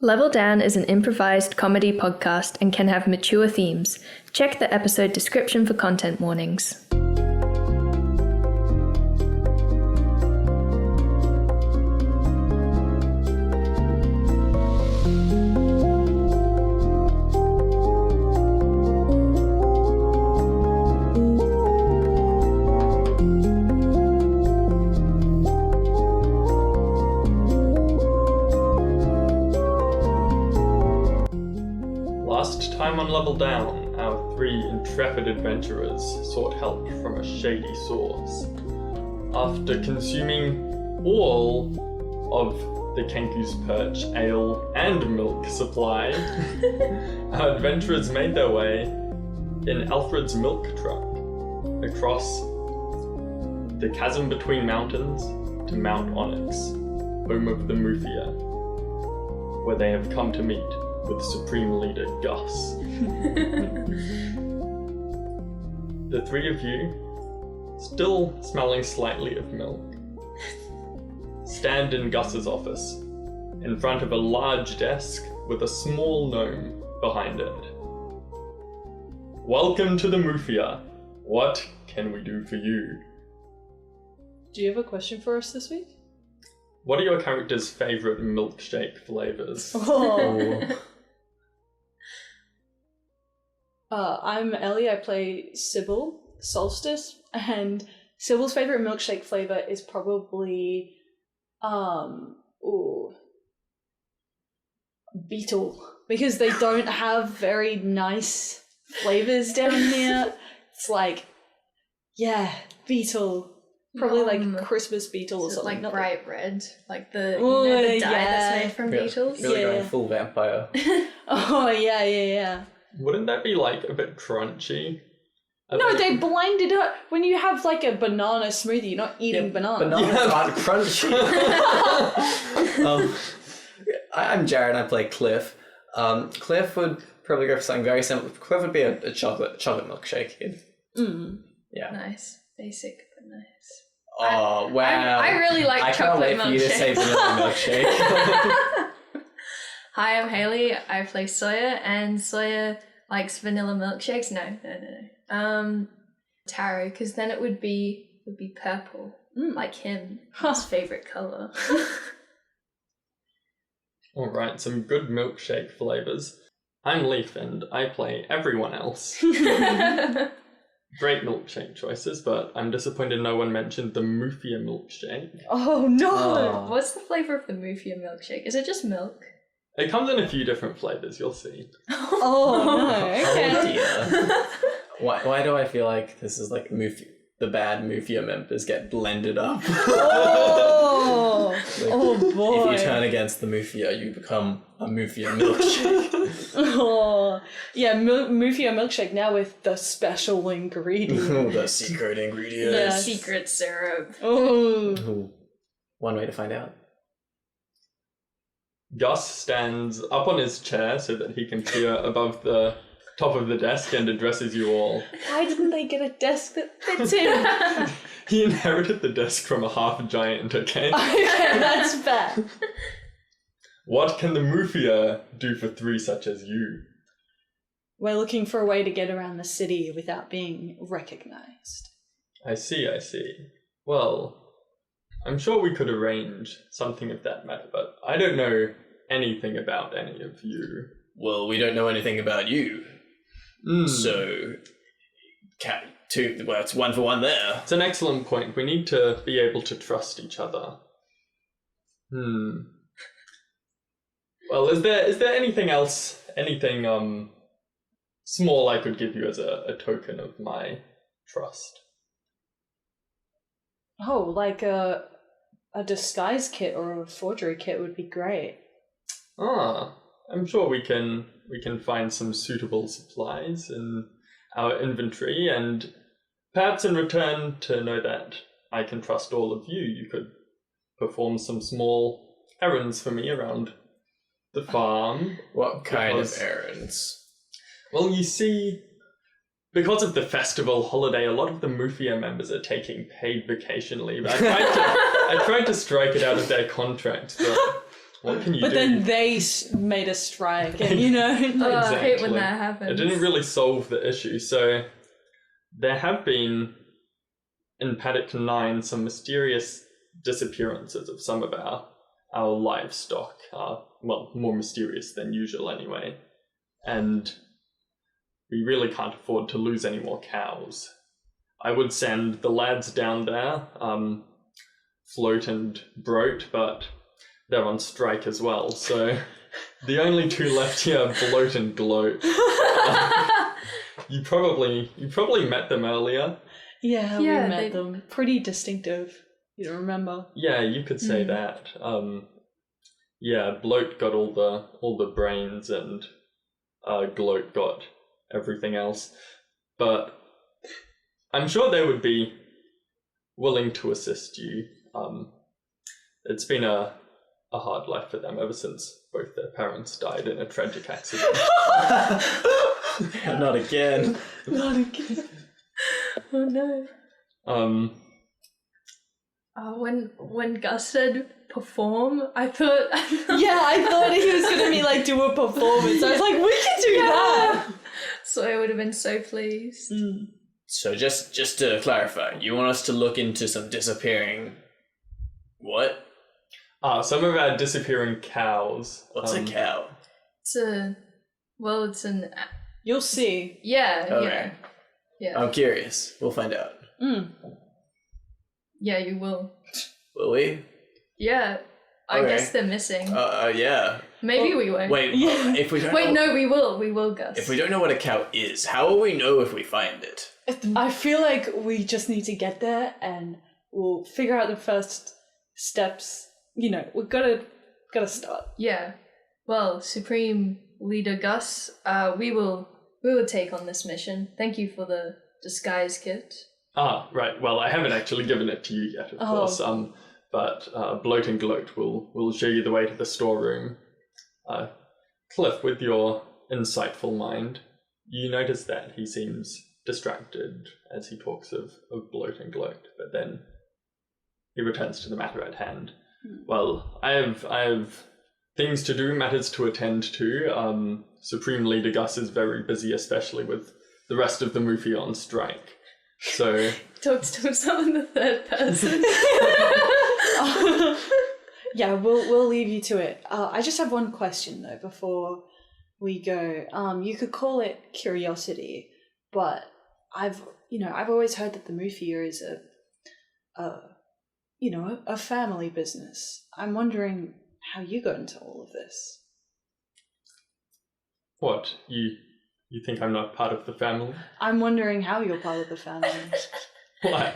Level Down is an improvised comedy podcast and can have mature themes. Check the episode description for content warnings. On Level Down, our three intrepid adventurers sought help from a shady source. After consuming all of the Kenku's Perch ale and milk supply, our adventurers made their way in Alfred's milk truck across the chasm between mountains to Mount Onyx, home of the Mufia, where they have come to meet with Supreme Leader Gus. The three of you, still smelling slightly of milk, stand in Gus's office, in front of a large desk with a small gnome behind it. Welcome to the Mufia. What can we do for you? Do you have a question for us this week? What are your character's favourite milkshake flavours? Oh. I'm Ellie, I play Sybil, Solstice, and Sybil's favourite milkshake flavour is probably, beetle, because they don't have very nice flavours down here. It's like, yeah, beetle. Probably like Christmas beetle or something. Like bright red, like the the dye that's made from beetles. Really going full vampire. Oh yeah. Wouldn't that be like a bit crunchy? No, they blend it up. When you have like a banana smoothie, you're not eating bananas. Bananas aren't crunchy. I'm Jared, I play Cliff. Cliff would probably go for something very simple. Cliff would be a chocolate milkshake. Yeah. Nice. Basic but nice. Oh, wow. I really like chocolate milkshake. I can't wait for you to say vanilla milkshake. Hi, I'm Haley. I play Sawyer, and Sawyer likes vanilla milkshakes. No. Taro, because then it would be purple, like him. His favorite color. All right, some good milkshake flavors. I'm Leaf, and I play everyone else. Great milkshake choices, but I'm disappointed no one mentioned the Mufia milkshake. Oh no! Oh. What's the flavor of the Mufia milkshake? Is it just milk? It comes in a few different flavors, you'll see. Oh no, okay. Oh dear. Why do I feel like this is like the bad Mufia members get blended up? Oh! Like, Oh boy. If you turn against the Mufia, you become a Mufia milkshake. Oh, yeah, Mufia milkshake now with the special ingredient. The secret ingredient. Yeah. Secret syrup. Oh. Ooh. One way to find out. Gus stands up on his chair so that he can peer above the top of the desk and addresses you all. Why didn't they get a desk that fits him? He inherited the desk from a half-giant, okay? Okay, that's bad. What can the Mufia do for three such as you? We're looking for a way to get around the city without being recognised. I see. Well, I'm sure we could arrange something of that matter, but I don't know anything about any of you. Well, we don't know anything about you. So, it's 1 for 1 there. It's an excellent point. We need to be able to trust each other. Well, is there anything else, anything small I could give you as a token of my trust? Oh, like a disguise kit or a forgery kit would be great. I'm sure we can find some suitable supplies in our inventory, and perhaps in return to know that I can trust all of you, you could perform some small errands for me around the farm. What kind of errands? Well, you see, because of the festival holiday, a lot of the Mufia members are taking paid vacation leave. I tried to strike it out of their contract, but What can you But do? then they made a strike, and you know. I hate when Exactly. that happens. It didn't really solve the issue. So there have been, in Paddock 9, some mysterious disappearances of some of our livestock. Well, more mysterious than usual anyway. And we really can't afford to lose any more cows. I would send the lads down there, Float and Broat, but they're on strike as well. So the only two left here are Bloat and Gloat. You probably met them earlier. Yeah, Yeah, we met them. Pretty distinctive. You don't remember? Yeah, you could say that. Yeah, Bloat got all the brains and Gloat got everything else. But I'm sure they would be willing to assist you. It's been a hard life for them ever since both their parents died in a tragic accident. Not again. Not again. Oh no. When Gus said perform, I thought Yeah, I thought he was gonna be like do a performance. I was like, we can do that. So I would have been so pleased. So just to clarify, you want us to look into some disappearing... What? Some of our disappearing cows. What's a cow? It's an You'll see. Okay. Yeah. I'm curious. We'll find out. Yeah, you will. Will we? Yeah. I Okay. guess they're missing. Yeah. Maybe we won't. Wait, Yeah. if we don't Wait, know, no, we will. We will, Gus. if we don't know what a cow is, how will we know if we find it? I feel like we just need to get there and we'll figure out the first steps. You know, we've gotta start. Yeah. Well, Supreme Leader Gus, we will take on this mission. Thank you for the disguise kit. Right. Well, I haven't actually given it to you yet, of course. But Bloat and Gloat will show you the way to the storeroom. Cliff, with your insightful mind, you notice that he seems distracted as he talks of Bloat and Gloat, but then he returns to the matter at hand. Well, I have things to do, matters to attend to. Supreme Leader Gus is very busy, especially with the rest of the Mufi on strike. So Talks to himself in the third person. Yeah, we'll leave you to it. I just have one question though before we go. You could call it curiosity, but I've always heard that the Mufia is a family business. I'm wondering how you got into all of this. what, you think I'm not part of the family? I'm wondering how you're part of the family. Why?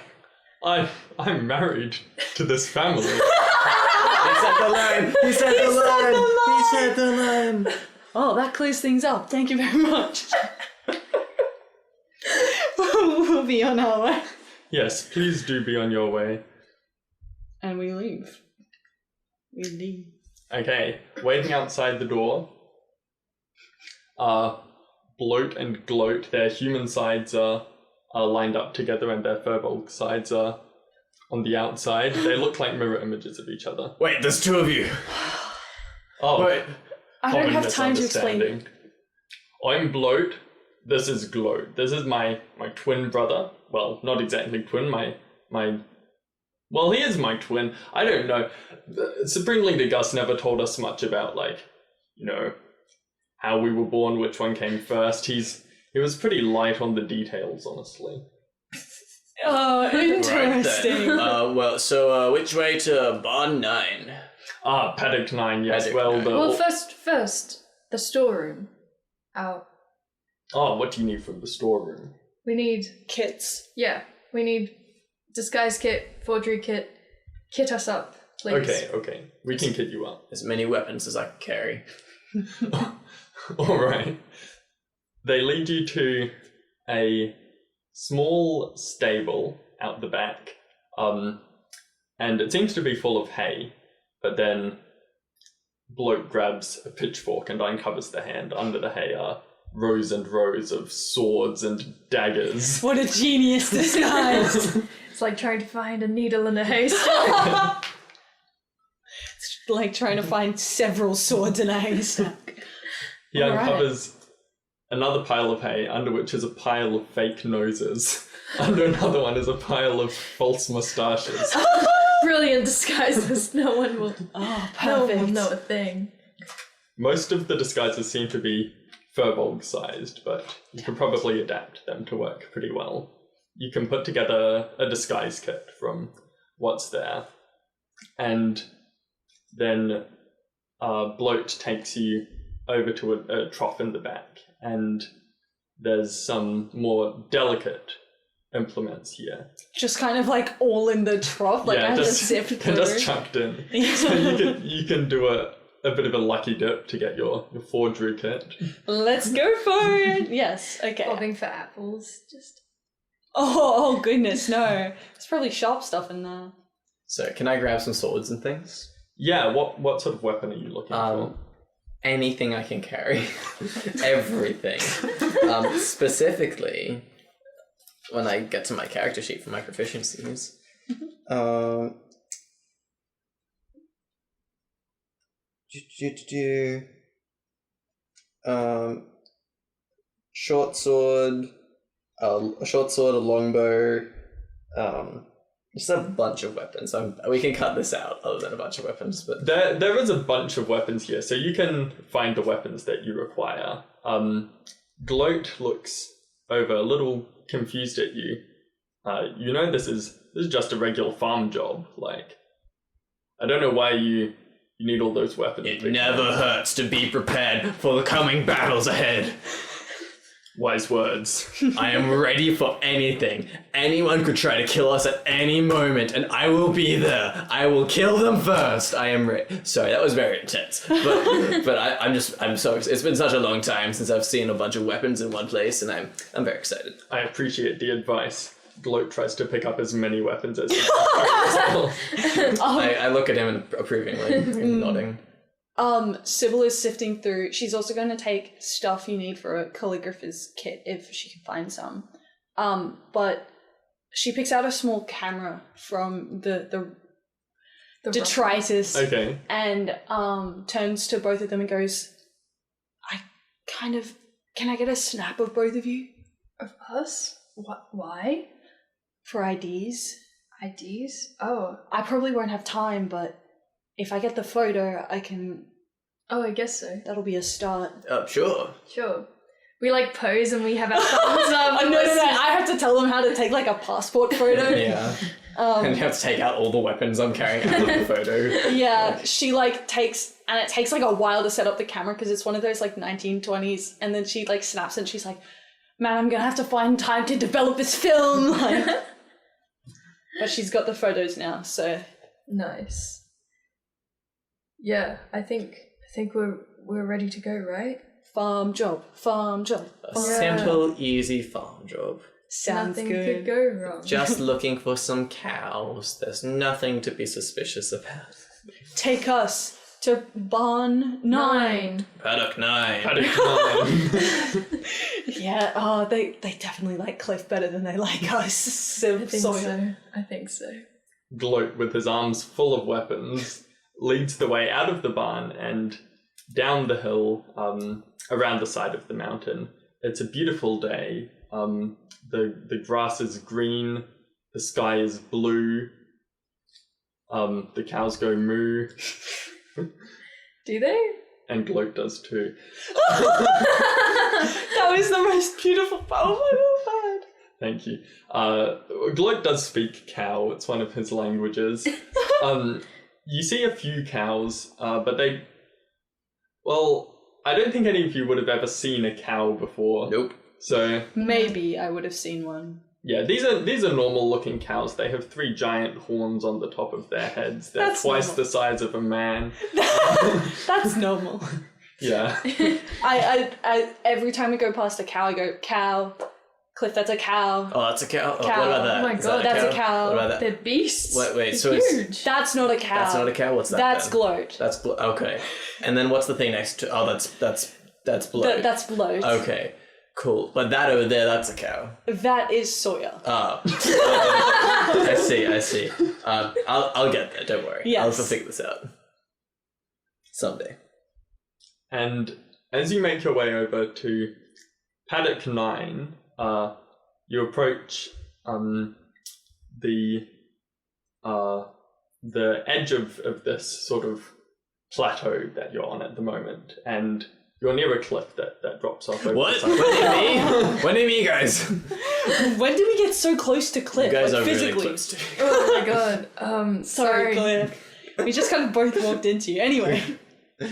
I'm married to this family. He said the line! He said the line! He said the line! Oh, that clears things up. Thank you very much. We'll be on our way. Yes, please do be on your way. And we leave. Okay, waiting outside the door are Bloat and Gloat. Their human sides are lined up together and their furbolg sides are on the outside. They look like mirror images of each other. Wait, there's two of you. Oh, Wait. I don't common have time to explain. misunderstanding. I'm Bloat. This is Gloat. This is my twin brother. Well, not exactly twin. Well, he is my twin. I don't know. Supreme Leader Gus never told us much about, how we were born, which one came first. He was pretty light on the details, honestly. Oh, interesting. Right then. Which way to Barn 9? Paddock 9, yes. Paddock well, 9. Well, first, the storeroom. what do you need from the storeroom? We need, Kits. we need disguise kit, forgery kit. Kit us up, please. Okay. We can kit you up. As many weapons as I can carry. Alright. They lead you to a small stable out the back, and it seems to be full of hay, but then Bloat grabs a pitchfork and uncovers the hand. Under the hay are rows and rows of swords and daggers. What a genius disguise. It's like trying to find a needle in a haystack. like trying to find several swords in a haystack. He All right. uncovers another pile of hay, under which is a pile of fake noses. Under another one is a pile of false moustaches. Brilliant disguises. No one will. Oh, No one will perfect. know a thing. Most of the disguises seem to be furbolg sized, but you can probably adapt them to work pretty well. You can put together a disguise kit from what's there, and then Bloat takes you over to a trough in the back, and there's some more delicate implements here. Just kind of like all in the trough, like I have to sift through. Just chucked in. So you can do a bit of a lucky dip to get your forgery kit. Let's go for it. Yes. Okay. Bobbing for apples. Just. Oh goodness, no. There's probably sharp stuff in there. So can I grab some swords and things? Yeah, what sort of weapon are you looking for? Anything I can carry. Everything. Specifically, when I get to my character sheet for my proficiencies. Short sword, a longbow, just a bunch of weapons. We can cut this out other than a bunch of weapons, but There is a bunch of weapons here, so you can find the weapons that you require. Gloat looks over a little confused at you. You know this is just a regular farm job. Like, I don't know why you need all those weapons. it never hurts to be prepared for the coming battles ahead. Wise words. I am ready for anything. Anyone could try to kill us at any moment, and I will be there. I will kill them first. I am ready. Sorry, that was very intense. But I'm so. It's been such a long time since I've seen a bunch of weapons in one place, and I'm very excited. I appreciate the advice. Gloat tries to pick up as many weapons as possible. I look at him approvingly, nodding. Sybil is sifting through. She's also going to take stuff you need for a calligrapher's kit if she can find some. But she picks out a small camera from the detritus. Okay. And turns to both of them and goes, can I get a snap of both of you Of us? What? Why? for IDs? IDs? Oh. I probably won't have time, but if I get the photo, I can. Oh, I guess so. That'll be a start. Sure. Sure. We like pose and we have our thumbs up. No. I have to tell them how to take like a passport photo. Yeah. And you have to take out all the weapons I'm carrying out of the photo. Yeah, she like takes, and it takes like a while to set up the camera because it's one of those like 1920s, and then she like snaps and she's like, man, I'm gonna have to find time to develop this film. Like, but she's got the photos now, so. Nice. Yeah, I think we're ready to go, right? Farm job. A simple, easy farm job. Sounds Nothing good. could go wrong. Just looking for some cows. There's nothing to be suspicious about. Take us to barn 9. Paddock 9. Yeah, they definitely like Cliff better than they like us. I think so. Gloat, with his arms full of weapons, leads the way out of the barn and down the hill, around the side of the mountain. It's a beautiful day. The grass is green, the sky is blue, the cows go moo. Do they? And Gloat does too. That was the most beautiful. Oh my god. Thank you. Gloat does speak cow, it's one of his languages. You see a few cows, but I don't think any of you would have ever seen a cow before. Nope. So Maybe I would have seen one. yeah, these are normal looking cows. They have 3 giant horns on the top of their heads. They're That's twice normal. the size of a man. That's normal. Yeah. I every time we go past a cow, I go, cow. Cliff, that's a cow. Oh, that's a cow? Oh, Cow. what about that? Oh my Is God, that that's a cow. What about that? They're beasts. Wait, They're so it's- huge. That's not a cow. That's not a cow? What's that That's then? gloat. That's okay. And then what's the thing next to? Oh, that's bloat. That's bloat. Okay, cool. But that over there, that's a cow. That is Sawyer. Oh, I see. I'll get there. Don't worry. Yes. I'll figure this out. Someday. And as you make your way over to Paddock 9, you approach the edge of this sort of plateau that you're on at the moment, and you're near a cliff that drops off over What? the side. When did me, guys? When did we get so close to Cliff? You guys like are physically. really close to. Oh my god. Sorry, Cliff. We just kind of both walked into you. Anyway.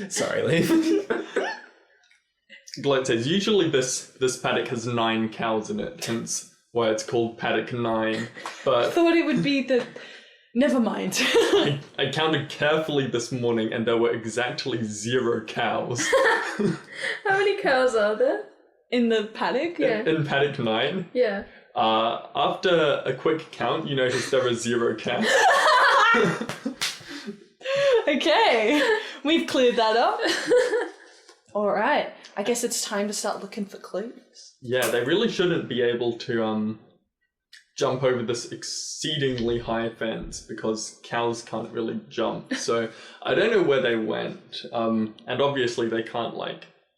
Sorry, Leaf. Gloat says, usually this paddock has 9 cows in it, hence why it's called Paddock 9. I But thought it would be the... Never mind. I counted carefully this morning and there were exactly 0 cows How many cows are there? In the paddock? Yeah. in Paddock 9. Yeah. After a quick count, you notice there are 0 cows. Okay. We've cleared that up. All right. I guess it's time to start looking for clues. Yeah, they really shouldn't be able to jump over this exceedingly high fence because cows can't really jump. So I don't know where they went. And obviously they can't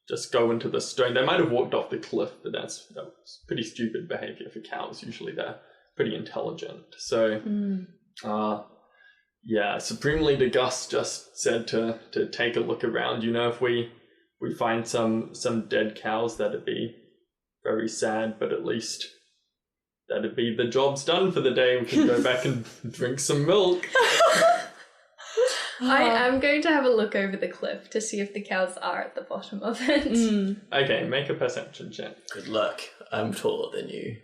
just go into the stone. They might have walked off the cliff, but that was pretty stupid behavior for cows. Usually they're pretty intelligent. So yeah, Supreme Leader Gus just said to take a look around. You know, if we find some dead cows, that'd be very sad, but at least that'd be the job's done for the day. We can go back and drink some milk. I am going to have a look over the cliff to see if the cows are at the bottom of it. Okay, make a perception check. Good luck. I'm taller than you.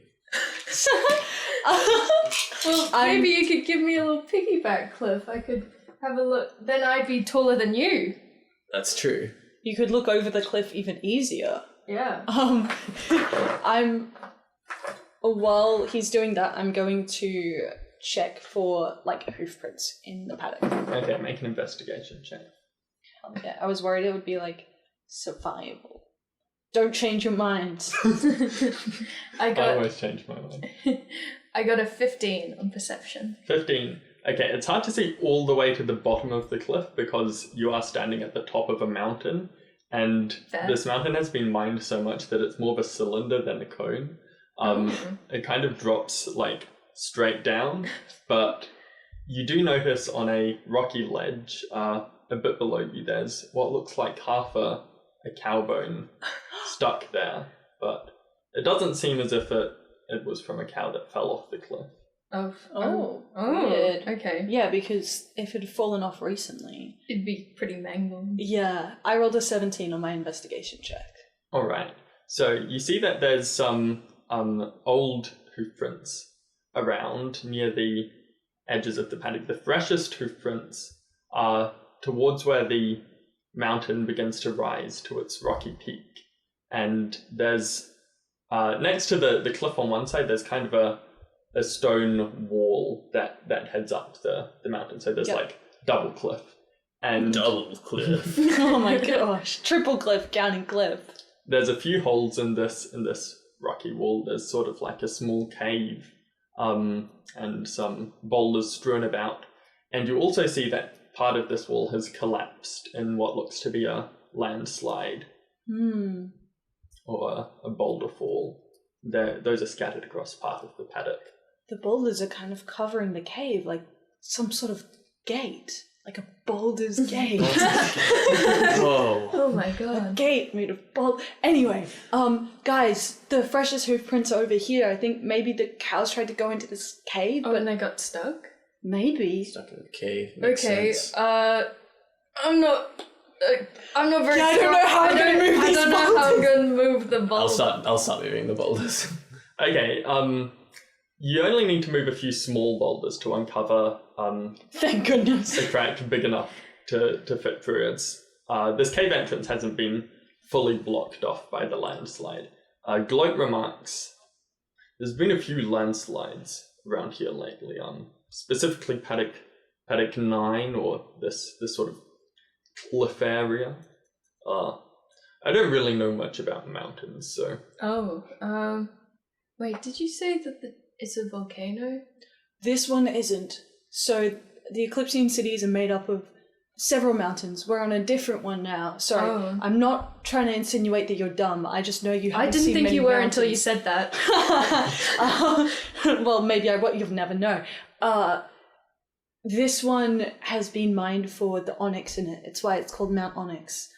Well, maybe you could give me a little piggyback, Cliff. I could have a look. Then I'd be taller than you. That's true. You could look over the cliff even easier. Yeah. While he's doing that, I'm going to check for hoof prints in the paddock. Okay, make an investigation check. Okay, I was worried it would be survival. Don't change your mind. I always change my mind. I got a 15 on perception. 15. Okay, it's hard to see all the way to the bottom of the cliff because you are standing at the top of a mountain, and Fair. this mountain has been mined so much that it's more of a cylinder than a cone. It kind of drops straight down, but you do notice on a rocky ledge a bit below you there's what looks like half a cow bone stuck there, but it doesn't seem as if it was from a cow that fell off the cliff. Oh, weird. Okay. Yeah, because if it had fallen off recently... It'd be pretty mangled. Yeah, I rolled a 17 on my investigation check. Alright, so you see that there's some old hoof prints around near the edges of the paddock. The freshest hoof prints are towards where the mountain begins to rise to its rocky peak. And there's, next to the cliff on one side, there's kind of a stone wall that heads up the mountain. So there's double cliff. And Double cliff. Oh my gosh. Triple cliff, counting cliff. there's a few holes in this rocky wall. There's sort of a small cave, and some boulders strewn about. And you also see that part of this wall has collapsed in what looks to be a landslide. Or a boulder fall. Those are scattered across part of the paddock. The boulders are kind of covering the cave like some sort of gate. Like a boulder's gate. Whoa. Oh my A god. gate made of bold. Anyway, guys, the freshest hoof prints are over here. I think maybe the cows tried to go into this cave, Oh, but and they got stuck? maybe. Stuck in the cave. Makes Okay, sense. I'm not very Yeah, I don't know how I'm gonna move I these don't know how I'm boulders. gonna move the boulder. I'll start moving the boulders. Okay, you only need to move a few small boulders to uncover Thank goodness. a crack big enough to fit through. This cave entrance hasn't been fully blocked off by the landslide. Gloat remarks, there's been a few landslides around here lately, specifically Paddock 9 or this sort of cliff area. I don't really know much about mountains, so... Oh, wait, did you say that it's a volcano? This one isn't. So the Eclipsean cities are made up of several mountains. We're on a different one now. Sorry, Oh. I'm not trying to insinuate that you're dumb. I just know you haven't I didn't seen think many you were mountains. until you said that. Well, maybe you'll never know. This one has been mined for the onyx in it. It's why it's called Mount Onyx.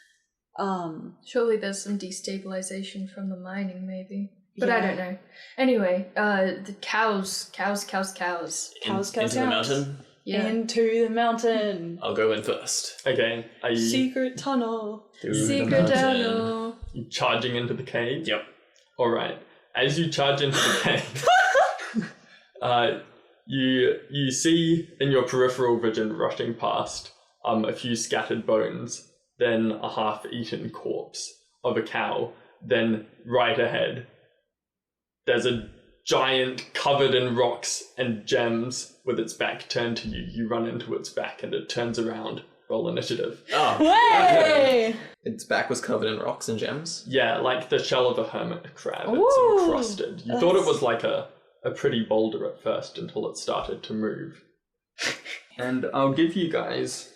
Surely there's some destabilization from the mining, maybe. But I Yeah. don't know. Anyway, the cows. Cows, Into the mountain. Yeah. Into the mountain. I'll go in first. Okay, are you Secret tunnel. Through the Secret mountain. tunnel. charging into the cave? Yep. Alright. As you charge into the cave, you see in your peripheral vision rushing past a few scattered bones, then a half-eaten corpse of a cow. Then right ahead, there's a giant covered in rocks and gems with its back turned to you. You run into its back and it turns around. Roll initiative. Oh. Way! Its back was covered in rocks and gems. Yeah, like the shell of a hermit crab. Ooh, It's encrusted. You thought it was like a pretty boulder at first until it started to move. And I'll give you guys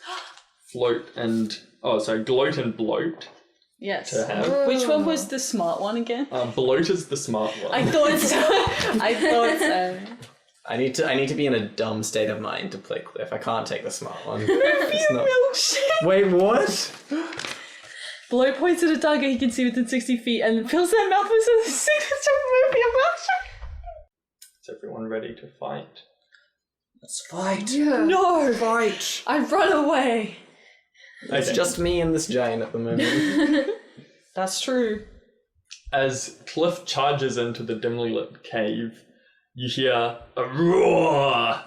gloat and bloat Yes. to have. Which one was the smart one again? Bloat is the smart one. I thought so. I thought so. I need to be in a dumb state of mind to play Cliff. I can't take the smart one. Milkshake. Wait, what? Blow points at a target he can see within 60 feet and fills their mouth with a signature movie milkshake. Is everyone ready to fight? Let's fight. Yeah. No! Fight. I run away. It's Okay. just me and this giant at the moment. That's true. As Cliff charges into the dimly lit cave, you hear a roar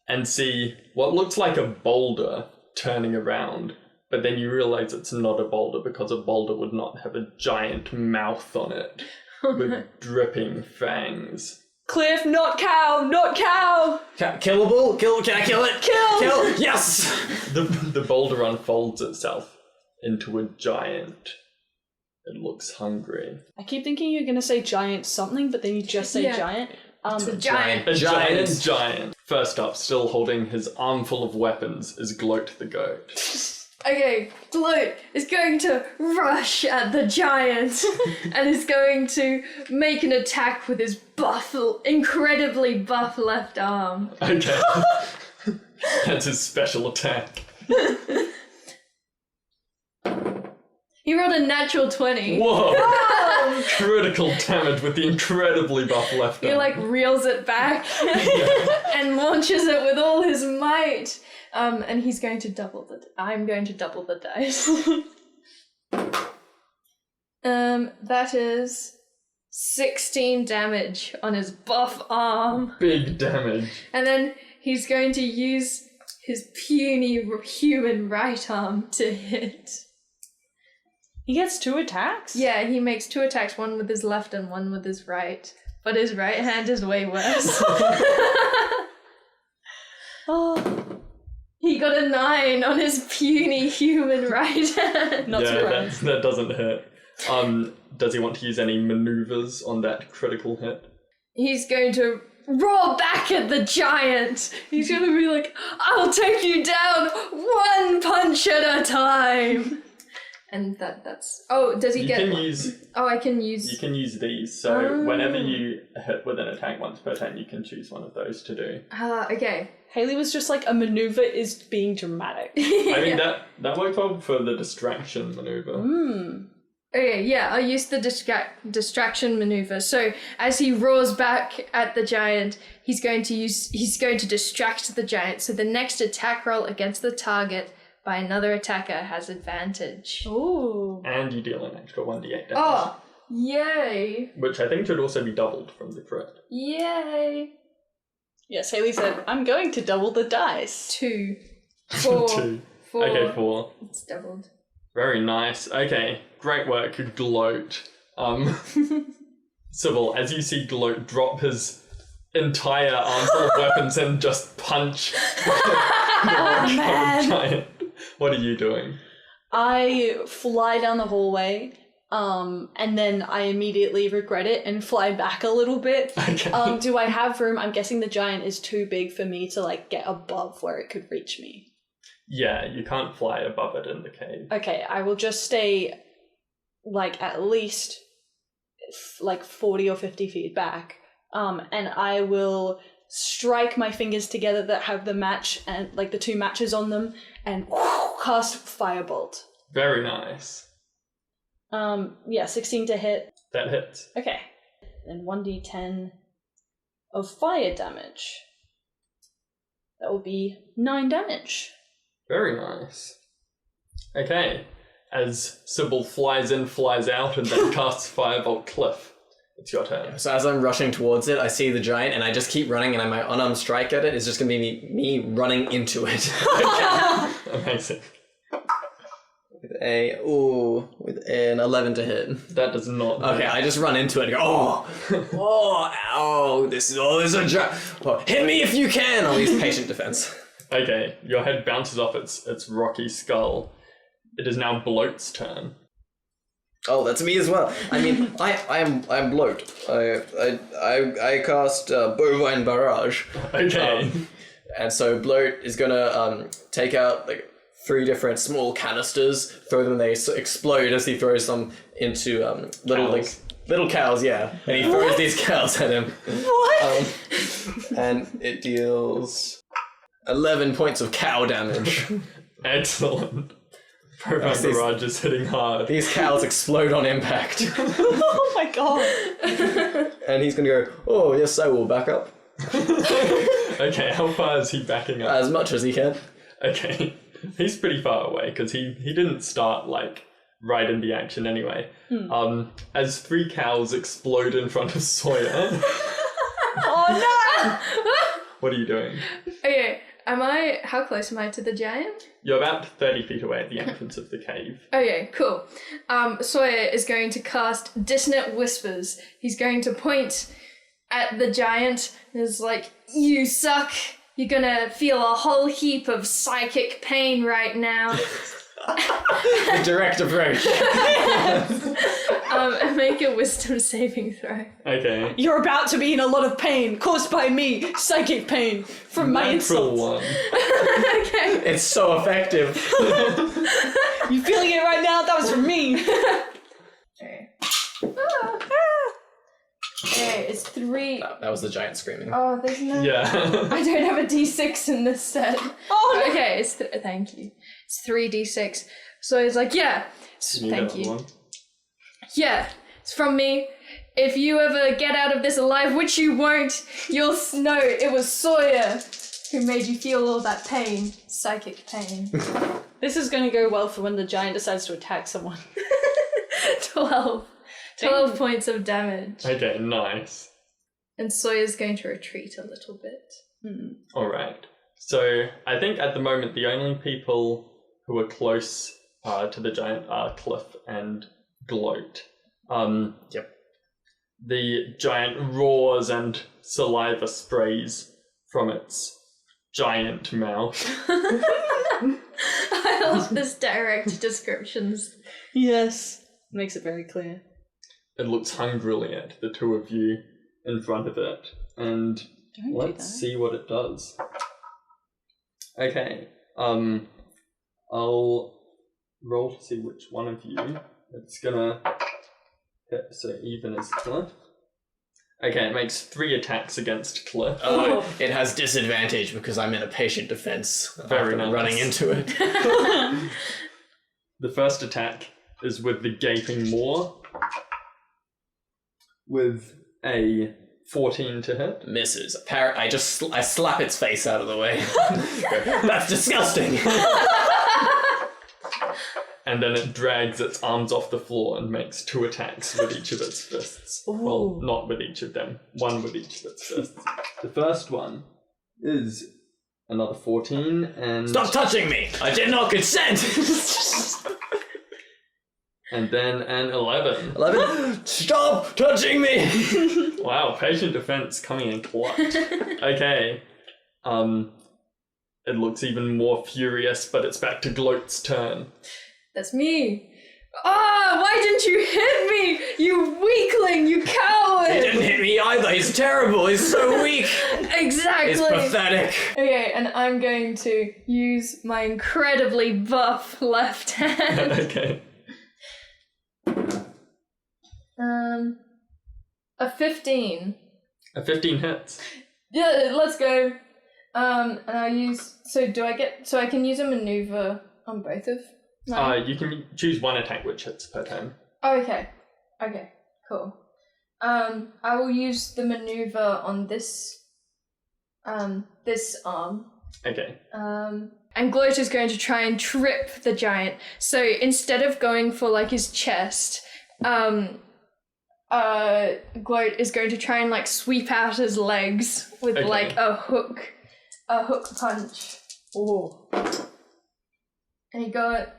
and see what looks like a boulder turning around, but then you realize it's not a boulder because a boulder would not have a giant mouth on it with dripping fangs. Cliff, not cow, not cow! Killable? Can I kill it? Kill! Yes! The boulder unfolds itself into a giant. It looks hungry. I keep thinking you're gonna say giant something, but then you just say Yeah. giant. It's a giant. A Giant. giant. First up, still holding his armful of weapons, is Gloat the goat. Okay, Gloat is going to rush at the giant and is going to make an attack with his incredibly buff left arm. Okay. That's his special attack. He rolled a natural 20. Whoa! Critical damage with the incredibly buff left He arm. like reels it back and launches it with all his might. And he's going to I'm going to double the dice. That is 16 damage on his buff arm. Big damage. And then he's going to use his puny human right arm to hit. He gets 2 attacks? Yeah, he makes 2 attacks, one with his left and one with his right. But his right hand is way worse. Oh, He got a 9 on his puny human right hand. not yeah, surprised. that doesn't hit. Does he want to use any maneuvers on that critical hit? He's going to roar back at the giant. He's going to be like, I'll take you down one punch at a time. And that's... Oh, does he get... Oh, I can use... You can use these. So whenever you hit with an attack once per turn, you can choose one of those to do. Okay. Haley was just like, a maneuver is being dramatic. I mean, that worked well for the distraction maneuver. Okay, yeah, I'll use the distraction maneuver. So as he roars back at the giant, he's going to distract the giant. So the next attack roll against the target by another attacker has advantage. Ooh. And you deal an extra 1d8 damage. Oh, yay! Which I think should also be doubled from the crit. Yay! Yes, Haley said, I'm going to double the dice. 2. 4. 2. 4. Okay, 4. It's doubled. Very nice. Okay, great work, Gloat. Sybil, as you see Gloat drop his entire armful of weapons and just punch the giant, what are you doing? I fly down the hallway, and then I immediately regret it and fly back a little bit. Okay. Do I have room? I'm guessing the giant is too big for me to like get above where it could reach me. Yeah, you can't fly above it in the cave. Okay, I will just stay like at least like 40 or 50 feet back. And I will strike my fingers together that have the match and like the 2 matches on them and cast Firebolt. Very nice. 16 to hit. That hits. Okay. Then 1d10 of fire damage. That will be 9 damage. Very nice. Okay. As Sybil flies in, flies out, and then casts Firebolt Cliff, it's your turn. So as I'm rushing towards it, I see the giant, and I just keep running, and my unarmed strike at it is just going to be me running into it. Amazing. With an 11 to hit. That does not. Okay, I just run into it and go, ow, this is a giant. Oh, hit me if you can! I'll use patient defense. Okay, your head bounces off its rocky skull. It is now Bloat's turn. Oh, that's me as well. I mean, I'm Bloat. I cast Bovine Barrage. Okay. And so Bloat is gonna take out like 3 different small canisters, throw them, they explode as he throws them into little cows, yeah. And he throws these cows at him. What? And it deals 11 points of cow damage. Excellent. Bovine Barrage is hitting hard. These cows explode on impact. Oh my god. And he's gonna go, oh yes, I will back up. Okay, how far is he backing up? As much as he can. Okay. He's pretty far away because he didn't start like right in the action anyway. As 3 cows explode in front of Sawyer. Oh no! What are you doing? Okay, how close am I to the giant? You're about 30 feet away at the entrance of the cave. Okay, cool. Sawyer is going to cast Dissonant Whispers. He's going to point at the giant and is like, you suck. You're gonna feel a whole heap of psychic pain right now. The direct approach. And make a wisdom saving throw. Okay. You're about to be in a lot of pain caused by me, psychic pain from my Natural insults. 1. Okay. It's so effective. You feeling it right now? That was from me. Okay. Okay, it's 3. That was the giant screaming. Oh, there's no... Yeah. I don't have a d6 in this set. Oh no. Okay, thank you. It's 3d6. So he's like, yeah, thank you. One. Yeah, it's from me. If you ever get out of this alive, which you won't, you'll know it was Sawyer who made you feel all that pain. Psychic pain. This is going to go well for when the giant decides to attack someone. 12 points of damage. Okay, nice. And Sawyer's going to retreat a little bit. Alright. So, I think at the moment the only people who are close to the giant are Cliff and Gloat. Yep. The giant roars and saliva sprays from its giant mouth. I love this direct descriptions. Yes. Makes it very clear. It looks hungrily at the 2 of you in front of it. And Don't let's see what it does. Okay. I'll roll to see which one of you it's gonna hit, so even is Cliff. Okay, it makes 3 attacks against Cliff. Oh, it has disadvantage because I'm in a patient defense. Very after nice. running into it. The first attack is with the gaping maw, with a 14 to hit. Misses. I slap its face out of the way. That's disgusting. And then it drags its arms off the floor and makes 2 attacks with each of its fists. Well, not with each of them. 1 with each of its fists. The first one is another 14 and... Stop touching me! I did not consent! And then an 11. 11. Stop touching me! Wow, patient defense coming in clutch. Okay. It looks even more furious, but it's back to Gloat's turn. That's me. Ah, why didn't you hit me? You weakling, you coward! It didn't hit me either. he's terrible. He's so weak. Exactly. He's pathetic. Okay, and I'm going to use my incredibly buff left hand. Okay. A 15. A 15 hits. Yeah, let's go. And I'll use. So I can use a maneuver on both of. You can choose one attack which hits per turn. Oh, okay. Okay. Cool. I will use the maneuver on this. This arm. Okay. And Gloat is going to try and trip the giant. So instead of going for like his chest, Gloat is going to try and like sweep out his legs with like a hook punch. Oh. And he got,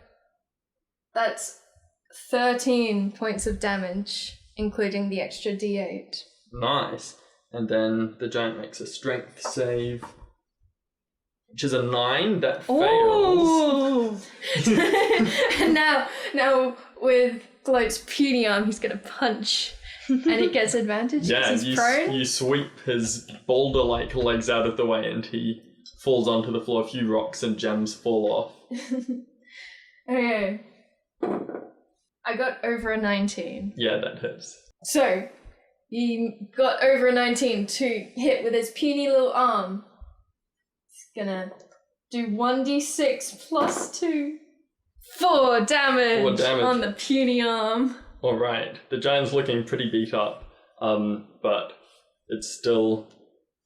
that's 13 points of damage, including the extra D8. Nice. And then the giant makes a strength save, which is a 9 that fails. And now with Gloat's puny arm, he's gonna punch, and he gets advantage. Yeah, he's prone. you sweep his boulder-like legs out of the way, and he falls onto the floor. A few rocks and gems fall off. Okay. I got over a 19. Yeah, that hits. So, he got over a 19 to hit with his puny little arm. He's gonna do 1d6 plus 2. 4 damage, 4 damage. On the puny arm. All right, the giant's looking pretty beat up, but it's still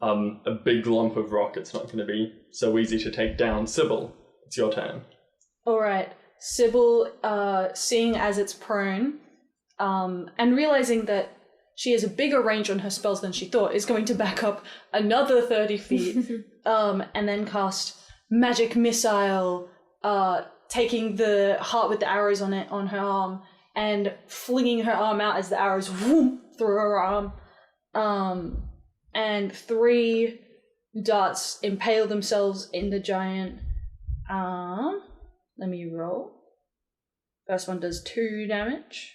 a big lump of rock. It's not going to be so easy to take down. Sybil, it's your turn. All right. Sybil, seeing as it's prone, and realizing that she has a bigger range on her spells than she thought, is going to back up another 30 feet, and then cast Magic Missile, taking the heart with the arrows on it on her arm, and flinging her arm out as the arrows whoom, through her arm. And 3 darts impale themselves in the giant. Let me roll. First one does 2 damage.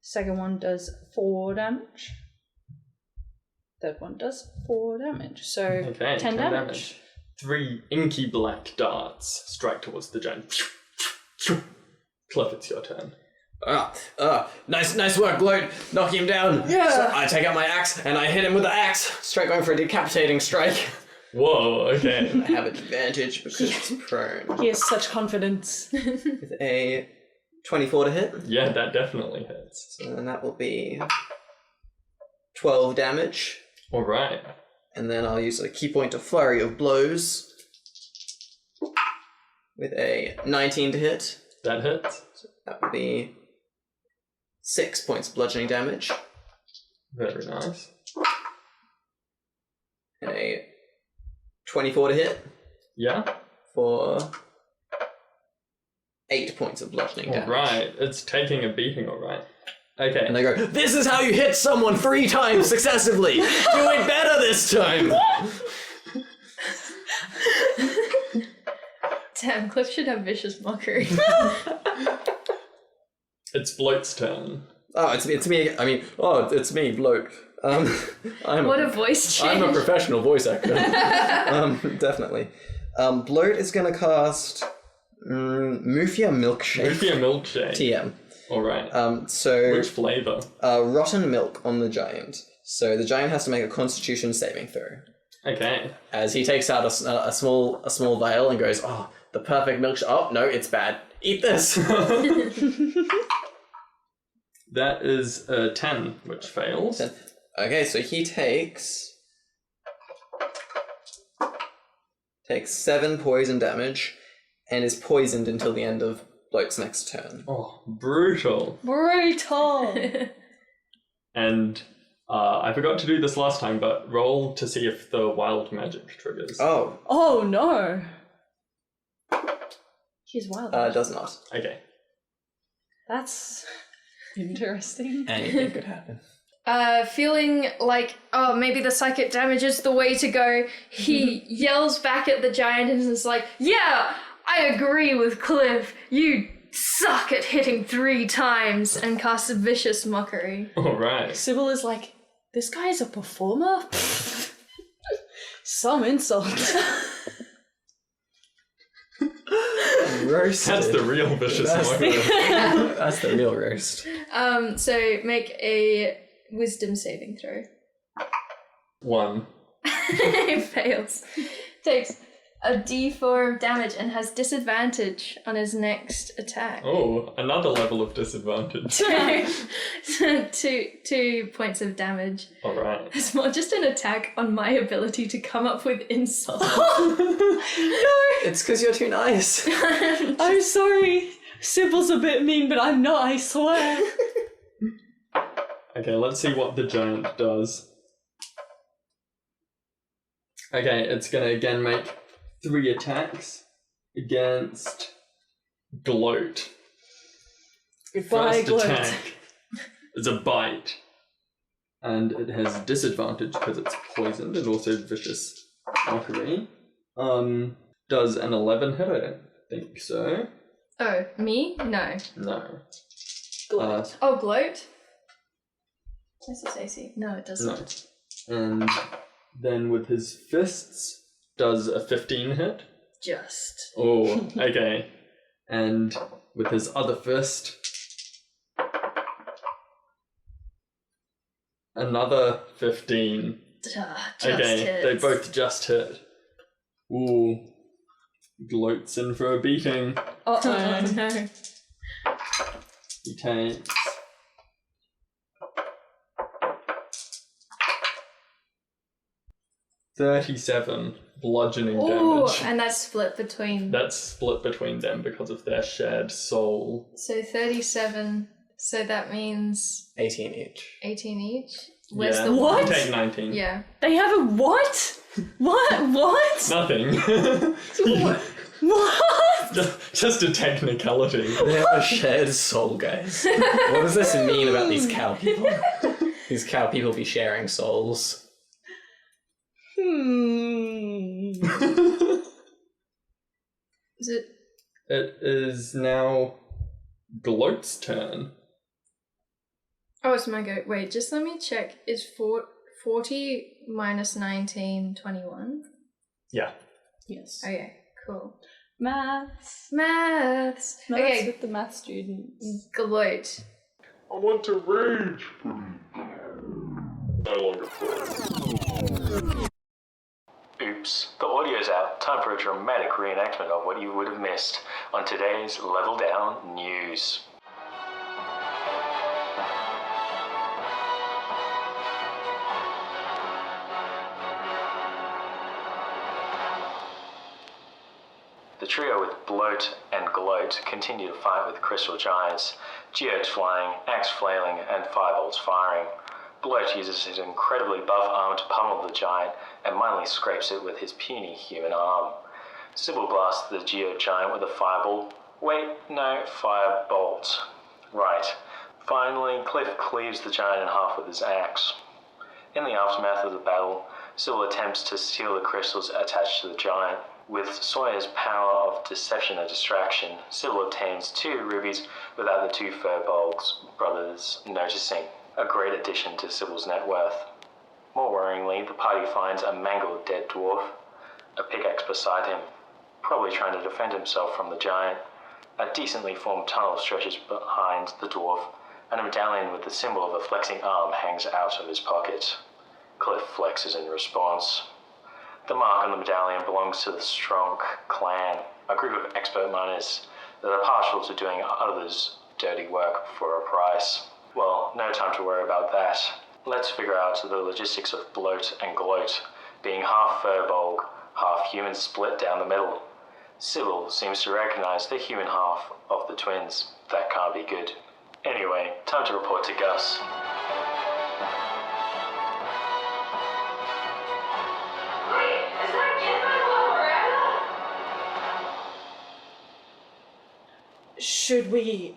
Second one does 4 damage. Third one does 4 damage. So Okay, 10 damage. 3 inky black darts strike towards the giant. Cliff, it's your turn. Nice work, Gloat. Knocking him down. Yeah. So I take out my axe and I hit him with the axe. Straight going for a decapitating strike. Whoa, okay. I have advantage because it's prone. He has such confidence. With a 24 to hit. Yeah, that definitely hits. So then that will be 12 damage. All right. And then I'll use a key point of flurry of blows. With a 19 to hit. That hits. So that would be 6 points of bludgeoning damage. Very nice. And a 24 to hit Yeah. for 8 points of bludgeoning damage. All right. It's taking a beating, all right. Okay. And they go, "This is how you hit someone 3 times successively! Do it better this time!" Damn, Cliff should have vicious mockery. It's Bloat's turn. Oh, it's me. I mean, it's me, Bloat. What a voice change. I'm a professional voice actor. Definitely. Bloat is going to cast Mufia Milkshake. Mufia Milkshake. TM. All right. So Which flavour? rotten milk on the giant. So the giant has to make a Constitution saving throw. Okay. As he takes out a small vial and goes, "Oh, the perfect milkshake. Oh no, it's bad. Eat this." That is a 10, which fails. Okay, so he takes 7 poison damage and is poisoned until the end of Bloat's next turn. Oh, brutal. Brutal. And I forgot to do this last time, but roll to see if the wild magic triggers. Oh no. He's wild. Does not. Okay. That's interesting. Anything could happen. Feeling like, oh, maybe the psychic damage is the way to go, he yells back at the giant and is like, "Yeah, I agree with Cliff. You suck at hitting 3 times," and casts a vicious mockery. All right. Sybil is like, this guy is a performer? Some insult. Roasted. That's the real vicious That's moment. That's the real roast. So make a wisdom saving throw. 1. It fails. Takes a d4 of damage and has disadvantage on his next attack. Oh, another level of disadvantage. 2 points of damage. Alright. It's more just an attack on my ability to come up with insults. It's because you're too nice. I'm sorry. Sybil's a bit mean, but I'm not, I swear. Okay, let's see what the giant does. Okay, it's gonna again make 3 attacks against Gloat. Goodbye, First Gloat. attack is a bite, and it has disadvantage because it's poisoned and also vicious mockery. Does an 11 hit? I don't think so. Oh, me? No. No. Gloat. Oh, gloat? This is AC. No, it doesn't. No. And then with his fists, does a 15 hit? Just. Oh, okay. And with his other fist, another 15. Just Okay, hits. they both just hit. Ooh. Gloat's in for a beating. Oh no. He takes 37 bludgeoning Oh, damage. and that's split between. That's split between them because of their shared soul. So 37. So that means 18 each. 18 each. Where's Yeah. the What? You take 19. Yeah. They have a what? What? Nothing. What? Just a technicality. They have a shared soul, guys. What does this mean about these cow people? These cow people be sharing souls. Is it? It is now Gloat's turn. Oh, it's my go. Wait, just let me check. Is 40 minus 19 21? Yeah. Yes. Okay, cool. Maths. Maths. Maths Okay, with the math students. gloat. I want to rage. No longer play. Oops, the audio's out. Time for a dramatic reenactment of what you would have missed on today's Level Down News. The trio with Bloat and Gloat continue to fight with crystal giants, geodes flying, axe flailing, and firebolts firing. Bloat uses his incredibly buff arm to pummel the giant and mindly scrapes it with his puny human arm. Sybil blasts the geode giant with a fireball. Wait, no, firebolt. Right. Finally, Cliff cleaves the giant in half with his axe. In the aftermath of the battle, Sybil attempts to steal the crystals attached to the giant. With Sawyer's power of deception and distraction, Sybil obtains 2 rubies without the 2 Furbolg's brothers noticing. A great addition to Sybil's net worth. More worryingly, the party finds a mangled dead dwarf, a pickaxe beside him, probably trying to defend himself from the giant. A decently formed tunnel stretches behind the dwarf, and a medallion with the symbol of a flexing arm hangs out of his pocket. Cliff flexes in response. The mark on the medallion belongs to the Stronk clan, a group of expert miners that are partial to doing others' dirty work for a price. Well, no time to worry about that. Let's figure out the logistics of Bloat and Gloat, being half Furbolg, half human split down the middle. Sybil seems to recognize the human half of the twins. That can't be good. Anyway, time to report to Gus. Should we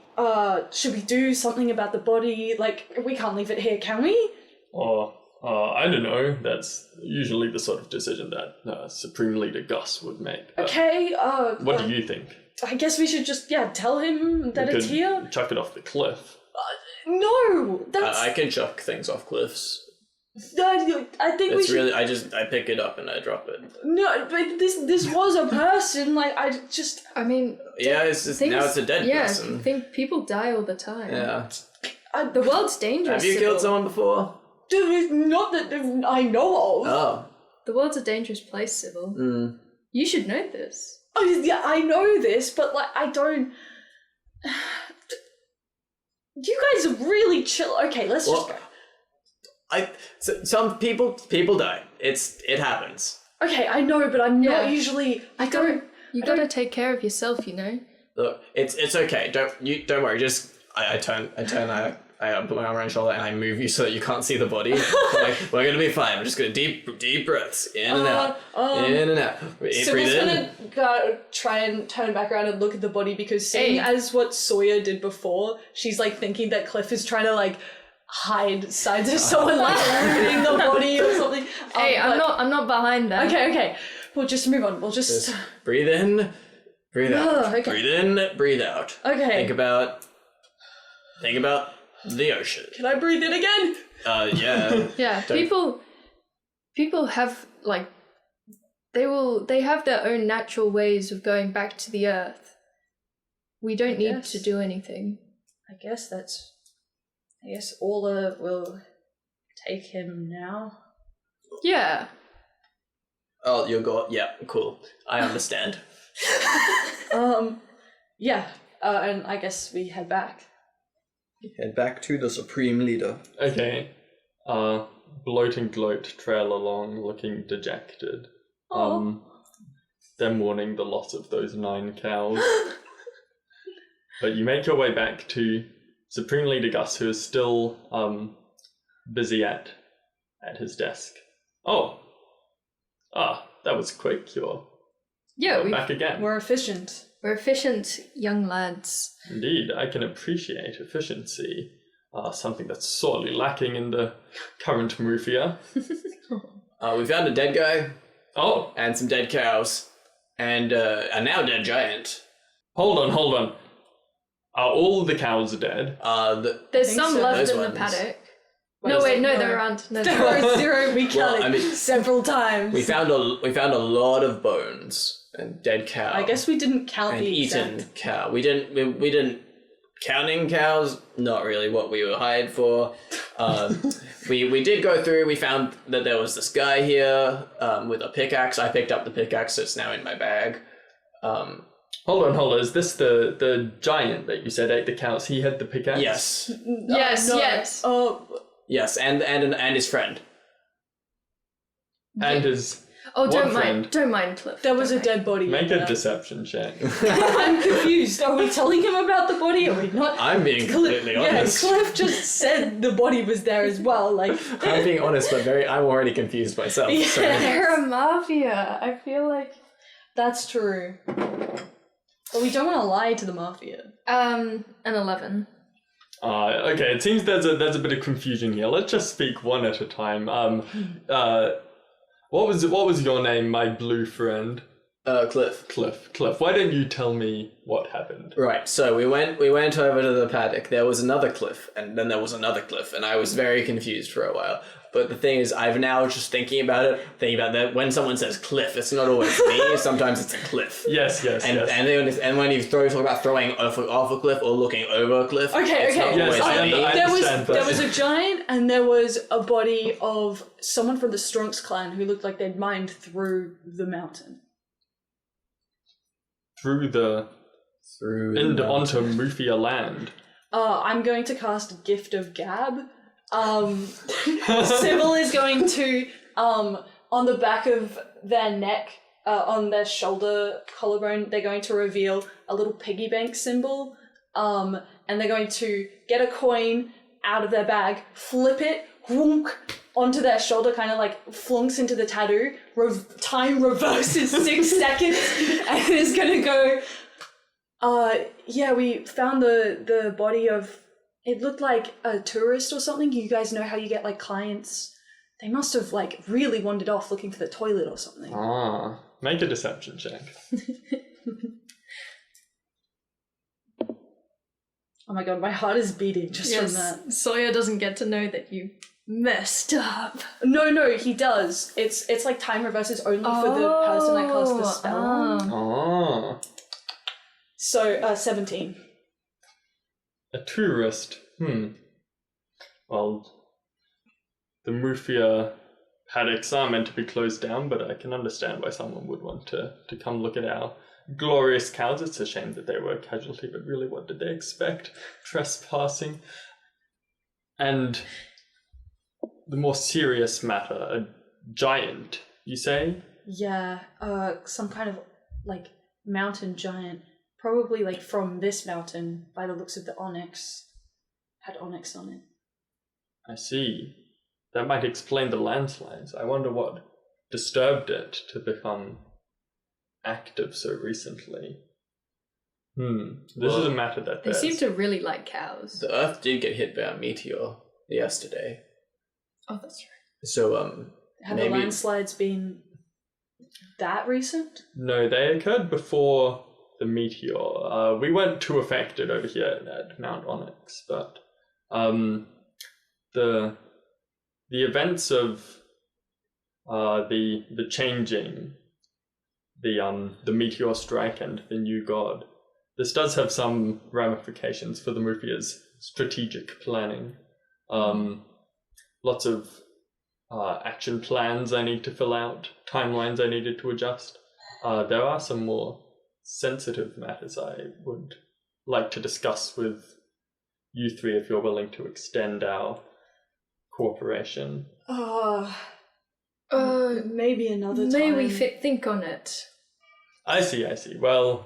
do something about the body? Like, we can't leave it here, can we? Or, I don't know. That's usually the sort of decision that Supreme Leader Gus would make. Okay, What do you think? I guess we should just, tell him that We it's could here. Chuck it off the cliff. No, that's... I can chuck things off cliffs. No, I think we It's should. really. I pick it up and I drop it. No, but this was a person. Like I just. I mean, Yeah, it's just, now it's a dead yeah, person. I think people die all the time. Yeah. The world's dangerous. Have you killed Sybil. someone before? Dude, not that I know of. Oh. The world's a dangerous place, Sybil. Mm. You should know this. Oh, yeah, I know this, but like I don't. You guys are really chill. Okay, let's just go. Some people die. It happens. Okay, I know, but I'm Yeah. not usually. I don't. You gotta take care of yourself, you know. Look, it's okay. Don't worry. Just I put my arm around your shoulder and I move you so that you can't see the body. Like, we're gonna be fine. We're just gonna deep breaths in and out, in and out. Sybil's Breathe in. gonna go try and turn back around and look at the body because seeing as what Sawyer did before, she's like thinking that Cliff is trying to like hide signs of someone like looting the body or something. Hey, I'm not behind that. Okay. We'll just move on. We'll just Breathe in, breathe out. okay. Breathe in, breathe out. Okay. Think about the ocean. Can I breathe in again? Yeah. Yeah, people have like they have their own natural ways of going back to the earth. We don't need Yes. to do anything. I guess Orla will take him now. Yeah. Oh, you're God. Yeah, cool. I understand. Yeah. And I guess we head back. Head back to the Supreme Leader. Okay. Bloat and Gloat trail along, looking dejected. Them mourning the loss of those 9 cows. But you make your way back to Supreme Leader Gus, who is still busy at his desk. Oh. That was quick. You're back again. We're efficient. We're efficient young lads. Indeed, I can appreciate efficiency. Something that's sorely lacking in the current Mufia. We found a dead guy. Oh, And some dead cows. And a now dead giant. hold on. Are all the cows dead? There's think some so. left Those in the ones. paddock. Wait, No, wait, no, no. there aren't. No, There are 0. We Well, counted I mean- several times. We found a lot of bones and dead cow. I guess we didn't count and the eaten exact. cow. We didn't counting cows. Not really what we were hired for. We did go through. We found that there was this guy here with a pickaxe. I picked up the pickaxe. So it's now in my bag. Hold on. Is this the giant that you said ate the cows? He had the pickaxe? Yes, Yes. Oh, yes, and his friend. And his... Oh, What friend? don't mind Cliff. there was a Don't mind. dead body. Make in a there. deception check. I'm confused. Are we telling him about the body? Are we not? I'm being completely honest. Cliff just said the body was there as well. Like, I'm being honest, but I'm already confused myself. So. They're a mafia. I feel like that's true. But we don't want to lie to the mafia. an 11. Okay, it seems there's a bit of confusion here. Let's just speak one at a time. What was your name, my blue friend? Cliff. Cliff. Why don't you tell me what happened? Right, so we went over to the paddock. There was another cliff, and then there was another cliff, and I was very confused for a while. But the thing is, I've now just thinking about that when someone says cliff, it's not always me. Sometimes it's a cliff. Yes. And when you talk about throwing off a cliff or looking over a cliff, Okay, it's not okay. Yes, always I me. understand. There was a giant, and there was a body of someone from the Stronks clan who looked like they'd mined through the mountain. Through onto Mufia land. I'm going to cast Gift of Gab. Sybil is going to, on the back of their neck, on their shoulder collarbone, they're going to reveal a little piggy bank symbol, and they're going to get a coin out of their bag, flip it, whoonk, onto their shoulder, kind of like flunks into the tattoo, time reverses 6 seconds, and it's gonna go, we found the body of, it looked like a tourist or something. You guys know how you get like clients, they must have like really wandered off looking for the toilet or something. Make a deception check. Oh my god, my heart is beating just from that. Sawyer doesn't get to know that you messed up. No, he does. It's like time reverses only for the person that casts the spell on. Ah. So, 17. A tourist. Well, the Mufia paddocks are meant to be closed down, but I can understand why someone would want to come look at our glorious cows. It's a shame that they were a casualty, but really, what did they expect? Trespassing. And the more serious matter, a giant, you say? Yeah, some kind of, like, mountain giant. Probably, like, from this mountain, by the looks of the onyx. Had onyx on it. I see. That might explain the landslides. I wonder what disturbed it to become active so recently. This is a matter that They seem to really like cows. The Earth did get hit by a meteor yesterday. Oh, that's right. So, Have maybe... the landslides been that recent? No, they occurred before the meteor. We weren't too affected over here at Mount Onyx, but the events of the changing, the meteor strike and the new god, this does have some ramifications for the Mufia's strategic planning. Lots of action plans I need to fill out, timelines I needed to adjust. There are some more sensitive matters I would like to discuss with you three if you're willing to extend our cooperation. Maybe another time. May we think on it? I see. Well,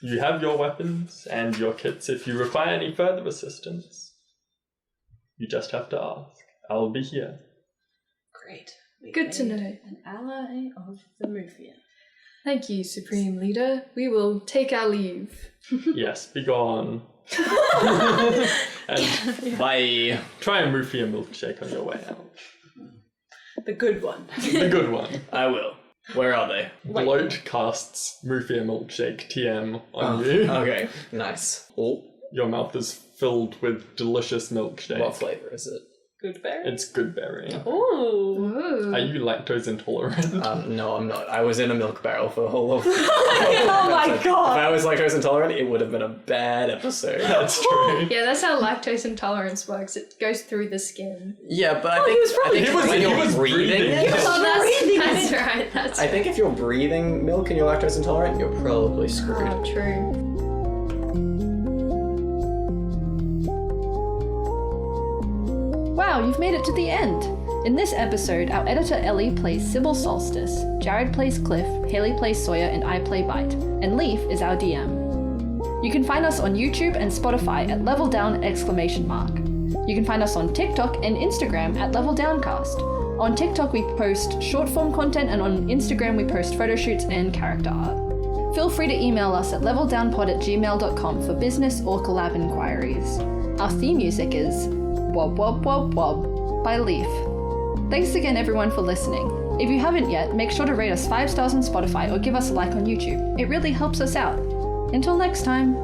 you have your weapons and your kits. If you require any further assistance, you just have to ask. I'll be here. Great. Good to know. An ally of the Mufia. Thank you, Supreme Leader. We will take our leave. Yes, be gone. And Bye. try a Mufia milkshake on your way out. The good one. The good one. I will. Where are they? Bloat casts Mufia milkshake TM on you. Okay, nice. Oh, Your mouth is filled with delicious milkshake. what flavor is it? Good berry. It's good berry. Ooh. Ooh. Are you lactose intolerant? No, I'm not. I was in a milk barrel for the whole of Oh my If god. I was lactose intolerant, it would have been a bad episode. That's true. Yeah, that's how lactose intolerance works. It goes through the skin. Yeah, but I think, when he you're was breathing, breathing. Oh, that's right. That's I think if you're breathing milk and you're lactose intolerant, you're probably screwed. Oh, true. Wow, you've made it to the end! In this episode, our editor Ellie plays Sybil Solstice, Jared plays Cliff, Haley plays Sawyer, and I play Bite, and Leaf is our DM. You can find us on YouTube and Spotify at !leveldown! You can find us on TikTok and Instagram at !leveldowncast. On TikTok we post short form content, and on Instagram we post photo shoots and character art. Feel free to email us at leveldownpod@gmail.com for business or collab inquiries. Our theme music is Wob Wob Wob Wob by Leaf. Thanks again everyone for listening. If you haven't yet, make sure to rate us 5 stars on Spotify or give us a like on YouTube. It really helps us out. Until next time.